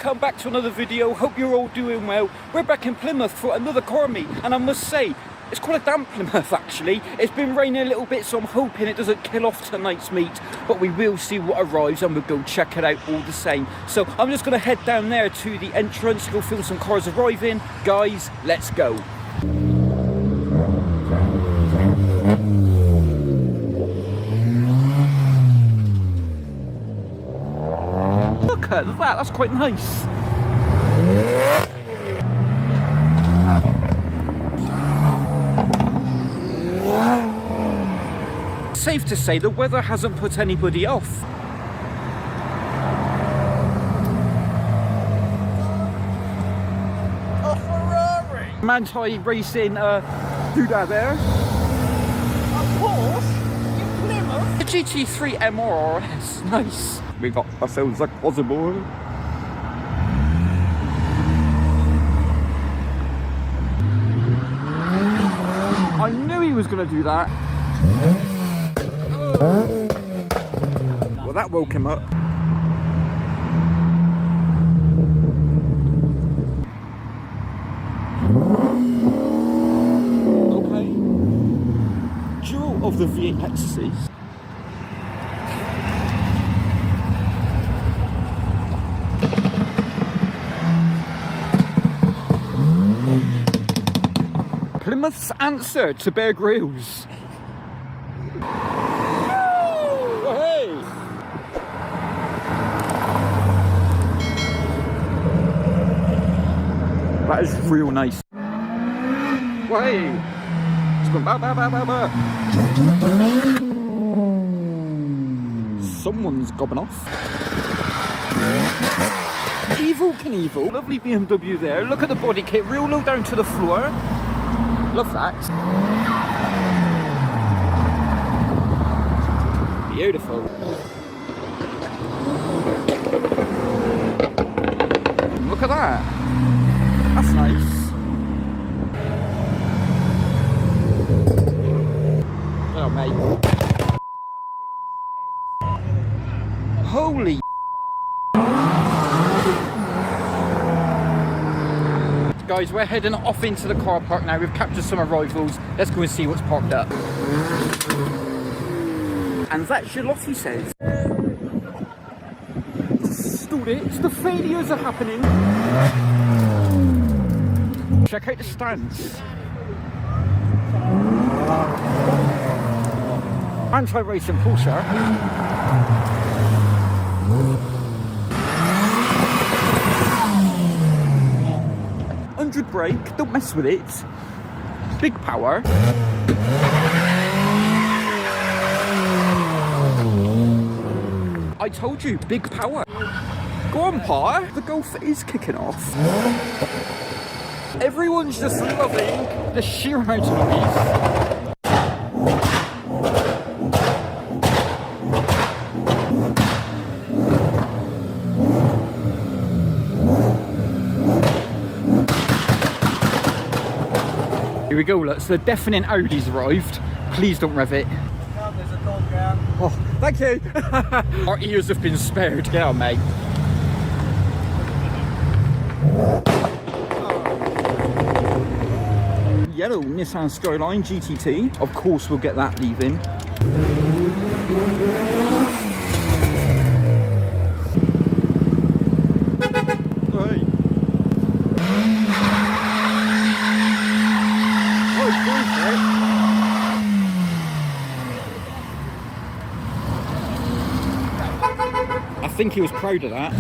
welcome back to another video. Hope you're all doing well. We're back in Plymouth for another car meet, and I must say, it's quite a damp Plymouth actually. It's been raining a little bit, so I'm hoping it doesn't kill off tonight's meet, but we will see what arrives and we'll go check it out all the same. So I'm just going to head down there to the entrance, go film some cars arriving. Guys, let's go. Look at that, that's quite nice. Safe to say the weather hasn't put anybody off. A Ferrari! Manti racing doodah there. A Porsche in Plymouth. The GT3 MRS, nice. We got ourselves a possible. I knew he was going to do that. Well, that woke him up. Okay. Duel of the V8 Lexuses. Plymouth's answer to Bear Grylls. Oh, hey! That is real nice. Hey! It's going ba ba ba ba ba. Someone's gobbing off. Evil Knievel. Lovely BMW there. Look at the body kit, real low down to the floor. Love that. Beautiful. Look at that. That's nice. Oh, mate. Holy. Guys, we're heading off into the car park now. We've captured some arrivals. Let's go and see what's parked up. And that's your Lottie says. Stalled it. The failures are happening. Check out the stands. Anti-racing Porsche. Brake, don't mess with it. Big power. I told you, big power. Go on, Pa. The Golf is kicking off. Everyone's just loving the sheer amount of noise. Here we go, look, so the deafening Audi's arrived. Please don't rev it. There's a dog there. Oh, thank you. Our ears have been spared. Get on, mate. Yellow Nissan Skyline GTT. Of course, we'll get that leaving. I think he was proud of that.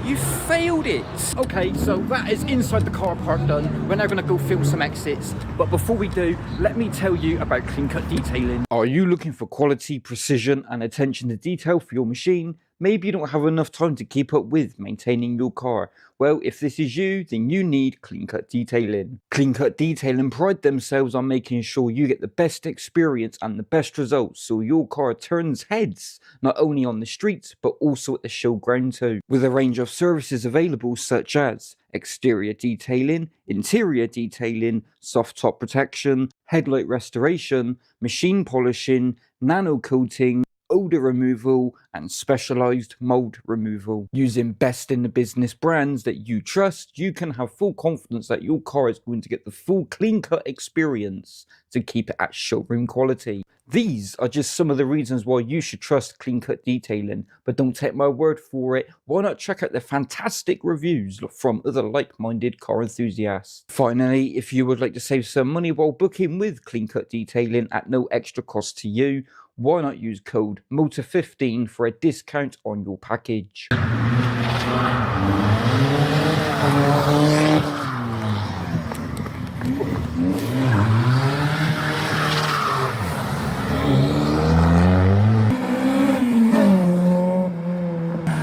You failed it! Okay, so that is inside the car park done. We're now going to go film some exits. But before we do, let me tell you about KleanKut Detailing. Are you looking for quality, precision and attention to detail for your machine? Maybe you don't have enough time to keep up with maintaining your car. Well, if this is you, then you need KleanKut Detailing. KleanKut Detailing pride themselves on making sure you get the best experience and the best results so your car turns heads, not only on the streets, but also at the showground too. With a range of services available such as exterior detailing, interior detailing, soft top protection, headlight restoration, machine polishing, nano coating, odor removal and specialized mold removal. Using best in the business brands that you trust, you can have full confidence that your car is going to get the full clean cut experience to keep it at showroom quality. These are just some of the reasons why you should trust KleanKut Detailing, but don't take my word for it. Why not check out the fantastic reviews from other like-minded car enthusiasts? Finally, if you would like to save some money while booking with KleanKut Detailing at no extra cost to you, why not use code MOTOR15 for a discount on your package?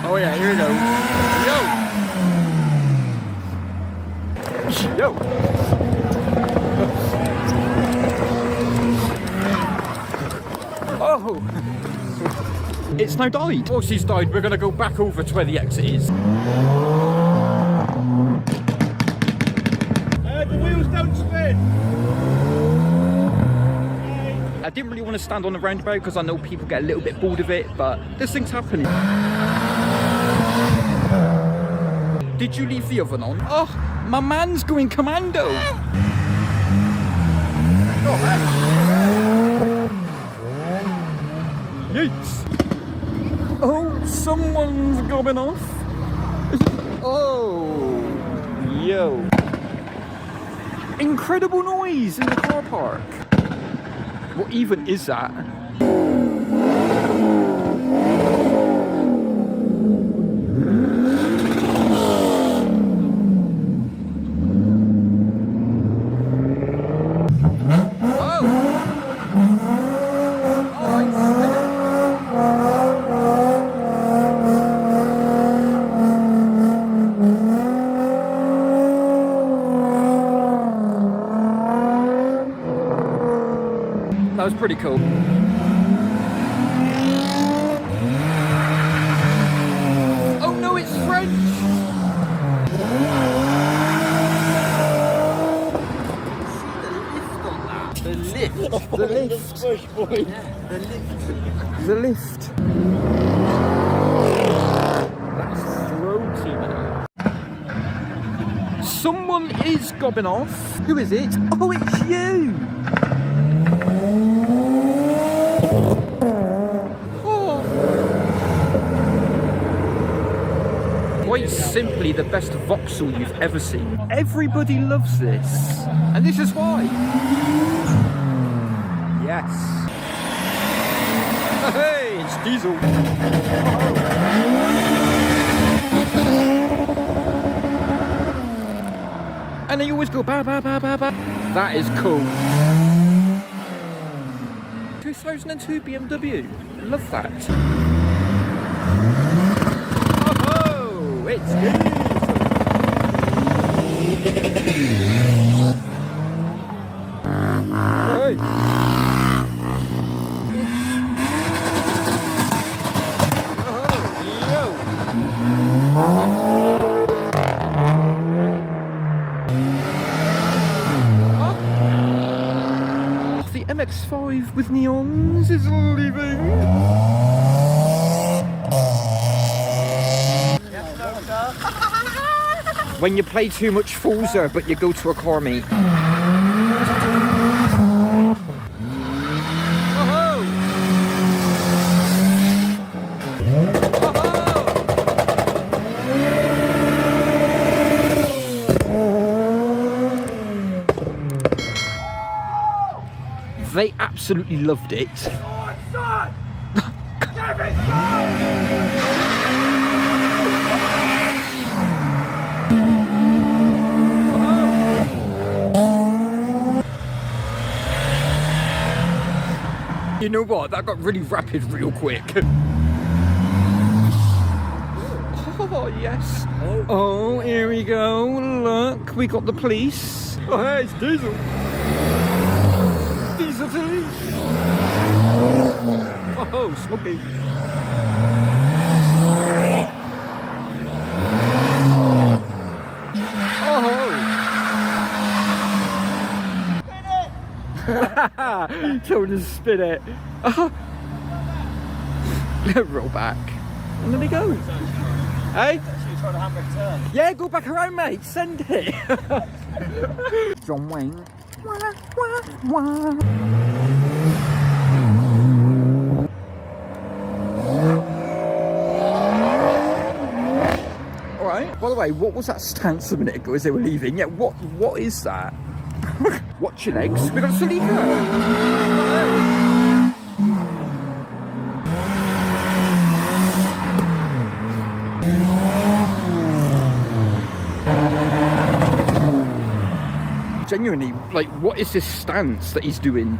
Oh yeah, here we go. Yo! Oh! It's now died. Oh, she's died. We're gonna go back over to where the exit is. The wheels don't spin. I didn't really want to stand on the roundabout because I know people get a little bit bored of it, but this thing's happening. Did you leave the oven on? Oh, my man's going commando. Yikes. Oh, someone's gobbing off. Oh, yo. Incredible noise in the car park. What even is that? That was pretty cool. Oh no, it's French! The lift. The lift. The lift. That's throaty, man. Someone is gobbing off. Who is it? Oh, it's you! Quite simply the best Vauxhall you've ever seen. Everybody loves this, and this is why. Yes. Hey, it's diesel. And they always go ba ba ba ba ba. That is cool. 2002 BMW. Love that. It's good. Hey. The MX-5 with neons is leaving. When you play too much Forza, but you go to a car meet. They absolutely loved it. You know what? That got really rapid real quick. Oh, yes. Oh, here we go. Look, we got the police. Oh, hey, it's Diesel. Diesel police. Oh, smoky. Told us to spin it. Roll back. And there we go. Hey? Try the handbrake turn. Yeah, go back around, mate. Send it. John Wayne. Wah, wah, wah. Alright, by the way, what was that stance a minute ago as they were leaving? Yeah, what is that? Watch your legs. We got a silly car. Genuinely, like, what is this stance that he's doing?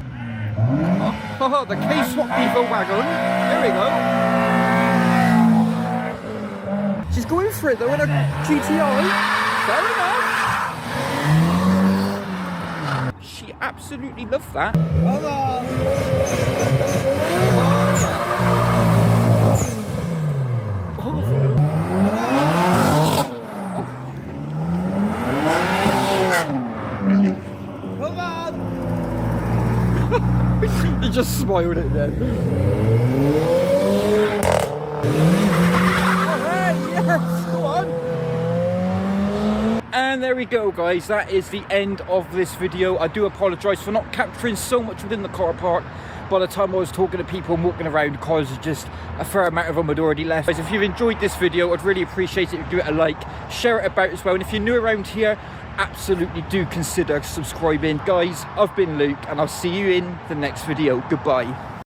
Oh, the K-Swap Beaver wagon. There we go. She's going for it though in a GTI. Fair enough. She absolutely loved that. Come on. He just smiled at them. Yes, go on. And there we go, guys. That is the end of this video. I do apologise for not capturing so much within the car park. By the time I was talking to people and walking around, cars are just a fair amount of them had already left. Guys, if you've enjoyed this video, I'd really appreciate it if you give it a like, share it about as well. And if you're new around here, absolutely do consider subscribing. Guys, I've been Luke and I'll see you in the next video. Goodbye.